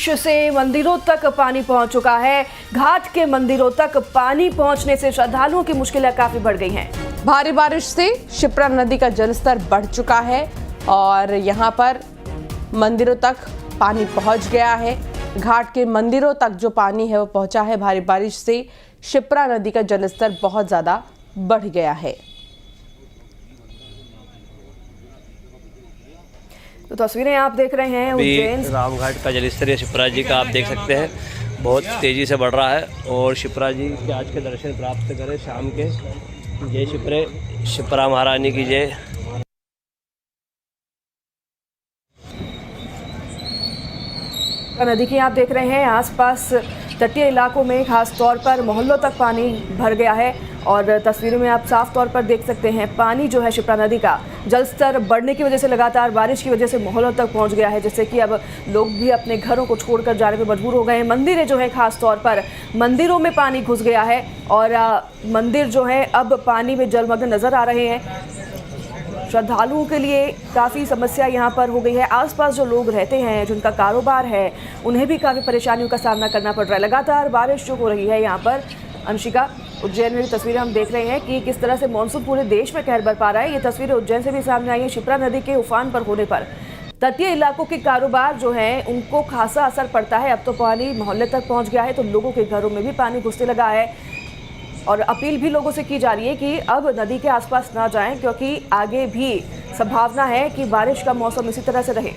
बारिश से मंदिरों तक पानी पहुंच चुका है। घाट के मंदिरों तक पानी पहुंचने से श्रद्धालुओं की मुश्किलें काफी बढ़ गई हैं। भारी बारिश से शिप्रा नदी का जलस्तर बढ़ चुका है और यहां पर मंदिरों तक पानी पहुंच गया है। घाट के मंदिरों तक जो पानी है वो पहुंचा है। भारी बारिश से शिप्रा नदी का जलस्तर बहुत ज्यादा बढ़ गया है। तो तस्वीरें आप देख रहे हैं उज्जैन रामघाट का जलस्तर शिप्रा जी का आप देख सकते हैं बहुत तेजी से बढ़ रहा है और शिप्रा जी के आज के दर्शन प्राप्त करें शाम के। जय शिप्रा महारानी की जय। नदी की आप देख रहे हैं आसपास तटीय इलाकों में खास तौर पर मोहल्लों तक पानी भर गया है और तस्वीरों में आप साफ तौर पर देख सकते हैं पानी जो है शिप्रा नदी का जलस्तर बढ़ने की वजह से लगातार बारिश की वजह से मोहल्लों तक पहुंच गया है, जिससे कि अब लोग भी अपने घरों को छोड़कर जाने पर मजबूर हो गए हैं। मंदिरें जो है खास तौर पर मंदिरों में पानी घुस गया है और मंदिर जो है अब पानी में जलमग्न नजर आ रहे हैं। श्रद्धालुओं के लिए काफ़ी समस्या यहाँ पर हो गई है। आसपास जो लोग रहते हैं, जिनका कारोबार है, उन्हें भी काफ़ी परेशानियों का सामना करना पड़ रहा है। लगातार बारिश जो हो रही है यहाँ पर। अंशिका, उज्जैन में तस्वीरें हम देख रहे हैं कि किस तरह से मानसून पूरे देश में कहर बरपा रहा है। ये तस्वीरें उज्जैन से भी सामने आई है। शिप्रा नदी के उफान पर होने पर तटीय इलाकों के कारोबार जो है उनको खासा असर पड़ता है। अब तो पानी मोहल्ले तक पहुँच गया है, तो लोगों के घरों में भी पानी घुसने लगा है और अपील भी लोगों से की जा रही है कि अब नदी के आसपास ना जाएं, क्योंकि आगे भी संभावना है कि बारिश का मौसम इसी तरह से रहे।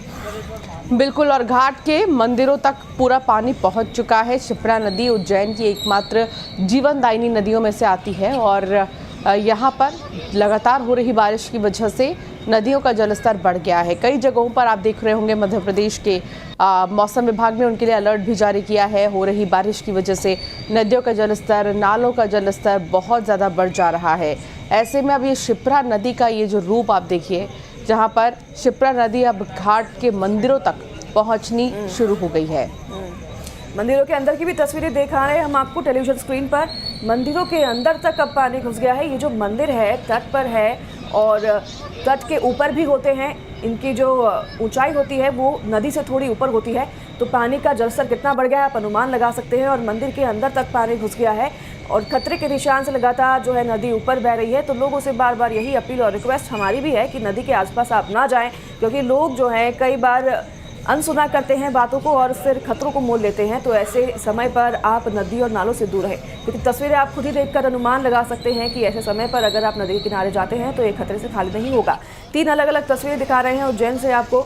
बिल्कुल, और घाट के मंदिरों तक पूरा पानी पहुंच चुका है। शिप्रा नदी उज्जैन की एकमात्र जीवनदायिनी नदियों में से आती है और यहाँ पर लगातार हो रही बारिश की वजह से नदियों का जलस्तर बढ़ गया है। कई जगहों पर आप देख रहे होंगे मध्य प्रदेश के मौसम विभाग ने उनके लिए अलर्ट भी जारी किया है। हो रही बारिश की वजह से नदियों का जलस्तर, नालों का जलस्तर बहुत ज़्यादा बढ़ जा रहा है। ऐसे में अब ये शिप्रा नदी का ये जो रूप आप देखिए, जहाँ पर शिप्रा नदी अब घाट के मंदिरों तक पहुँचनी शुरू हो गई है। मंदिरों के अंदर की भी तस्वीरें दिखा रहे हैं हम आपको टेलीविजन स्क्रीन पर। मंदिरों के अंदर तक अब पानी घुस गया है। ये जो मंदिर है तट पर है और तट के ऊपर भी होते हैं। इनकी जो ऊंचाई होती है वो नदी से थोड़ी ऊपर होती है, तो पानी का जलस्तर कितना बढ़ गया है आप अनुमान लगा सकते हैं। और मंदिर के अंदर तक पानी घुस गया है और खतरे के निशान से लगातार जो है नदी ऊपर बह रही है। तो लोगों से बार बार यही अपील और रिक्वेस्ट हमारी भी है कि नदी के आसपास आप ना जाएं, क्योंकि लोग जो हैं कई बार अनसुना करते हैं बातों को और फिर खतरों को मोल लेते हैं। तो ऐसे समय पर आप नदी और नालों से दूर रहें, क्योंकि तस्वीरें आप खुद ही देखकर अनुमान लगा सकते हैं कि ऐसे समय पर अगर आप नदी के किनारे जाते हैं तो ये खतरे से खाली नहीं होगा। 3 अलग अलग तस्वीरें दिखा रहे हैं उज्जैन से आपको।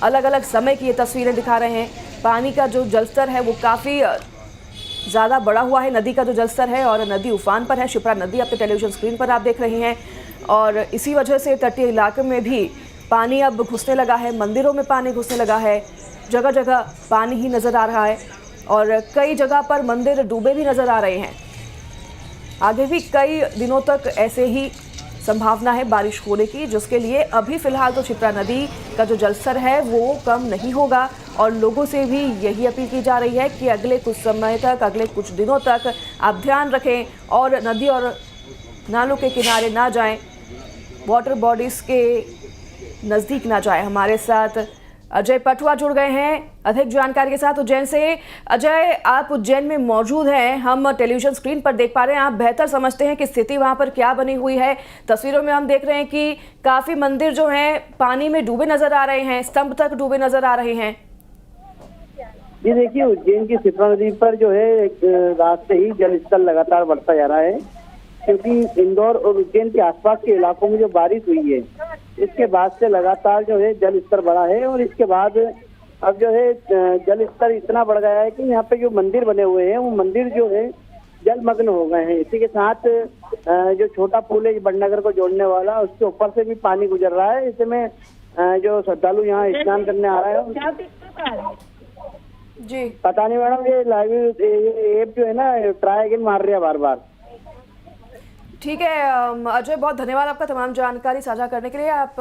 अलग अलग समय की ये तस्वीरें दिखा रहे हैं। पानी का जो जलस्तर है वो काफ़ी ज़्यादा बढ़ा हुआ है, नदी का जो जलस्तर है, और नदी उफान पर है। शिप्रा नदी अपने टेलीविजन स्क्रीन पर आप देख रहे हैं और इसी वजह से तटीय इलाके में भी पानी अब घुसने लगा है। मंदिरों में पानी घुसने लगा है। जगह जगह पानी ही नज़र आ रहा है और कई जगह पर मंदिर डूबे भी नज़र आ रहे हैं। आगे भी कई दिनों तक ऐसे ही संभावना है बारिश होने की, जिसके लिए अभी फ़िलहाल तो शिप्रा नदी का जो जलस्तर है वो कम नहीं होगा। और लोगों से भी यही अपील की जा रही है कि अगले कुछ समय तक, अगले कुछ दिनों तक आप ध्यान रखें और नदी और नालों के किनारे ना जाएं, वाटर बॉडीज़ के नज़दीक ना जाए। हमारे साथ अजय पटवा जुड़ गए हैं अधिक जानकारी के साथ उज्जैन से। अजय, आप उज्जैन में मौजूद हैं, हम टेलीविजन स्क्रीन पर देख पा रहे हैं, आप बेहतर समझते हैं कि स्थिति वहां पर क्या बनी हुई है। तस्वीरों में हम देख रहे हैं कि काफ़ी मंदिर जो हैं पानी में डूबे नजर आ रहे हैं, स्तंभ तक डूबे नजर आ रहे हैं। जी देखिए, उज्जैन की शिप्रा नदी पर जो है रात से ही जल स्तर लगातार बढ़ता जा रहा है, क्योंकि इंदौर और उज्जैन के आसपास के इलाकों में जो बारिश हुई है इसके बाद से लगातार जो है जल स्तर बढ़ा है। और इसके बाद अब जो है जल स्तर इतना बढ़ गया है कि यहाँ पे जो मंदिर बने हुए हैं वो मंदिर जो है जलमग्न हो गए हैं। इसी के साथ जो छोटा पुल है बड़नगर को जोड़ने वाला, उसके ऊपर से भी पानी गुजर रहा है। ऐसे में जो श्रद्धालु यहाँ स्नान करने आ रहे हैं जी, पता नहीं मैडम, ये लाइव ऐप जो है ना ट्राई अगेन मार रही है बार बार। ठीक है अजय, बहुत धन्यवाद आपका तमाम जानकारी साझा करने के लिए। आप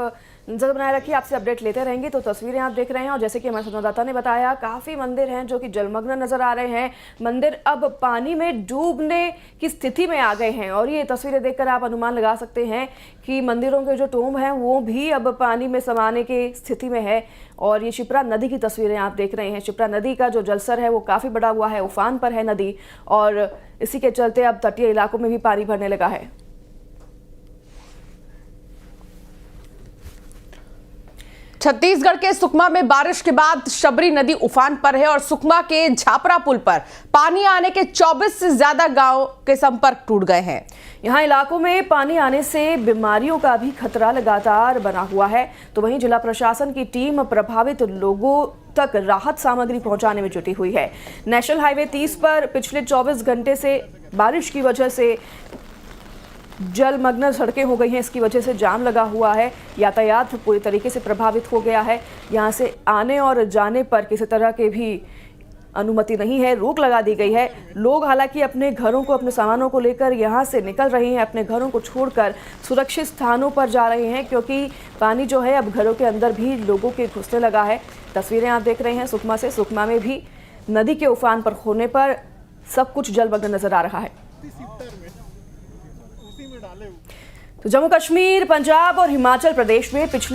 नजर बनाए रखिए, आपसे अपडेट लेते रहेंगे। तो तस्वीरें आप देख रहे हैं और जैसे कि हमारे संवाददाता ने बताया, काफ़ी मंदिर हैं जो कि जलमग्न नजर आ रहे हैं। मंदिर अब पानी में डूबने की स्थिति में आ गए हैं और ये तस्वीरें देखकर आप अनुमान लगा सकते हैं कि मंदिरों के जो टोंब हैं वो भी अब पानी में समाने की स्थिति में है और ये शिप्रा नदी की तस्वीरें आप देख रहे हैं। शिप्रा नदी का जो जलस्तर है वो काफ़ी बढ़ा हुआ है, उफान पर है नदी, और इसी के चलते अब तटीय इलाकों में भी पानी भरने लगा है। छत्तीसगढ़ के सुकमा में बारिश के बाद शबरी नदी उफान पर है और सुकमा के झापरा पुल पर पानी आने के 24 से ज्यादा गांव के संपर्क टूट गए हैं। यहाँ इलाकों में पानी आने से बीमारियों का भी खतरा लगातार बना हुआ है। तो वहीं जिला प्रशासन की टीम प्रभावित लोगों तक राहत सामग्री पहुंचाने में जुटी हुई है। नेशनल हाईवे 30 पर पिछले 24 घंटे से बारिश की वजह से जलमग्न सड़कें हो गई हैं। इसकी वजह से जाम लगा हुआ है, यातायात पूरी तरीके से प्रभावित हो गया है। यहाँ से आने और जाने पर किसी तरह के भी अनुमति नहीं है, रोक लगा दी गई है। लोग हालांकि अपने घरों को, अपने सामानों को लेकर यहाँ से निकल रहे हैं, अपने घरों को छोड़कर सुरक्षित स्थानों पर जा रहे हैं, क्योंकि पानी जो है अब घरों के अंदर भी लोगों के घुसने लगा है। तस्वीरें आप देख रहे हैं सुकमा से। सुकमा में भी नदी के उफान पर होने पर सब कुछ जलमग्न नजर आ रहा है। तो जम्मू कश्मीर, पंजाब और हिमाचल प्रदेश में पिछले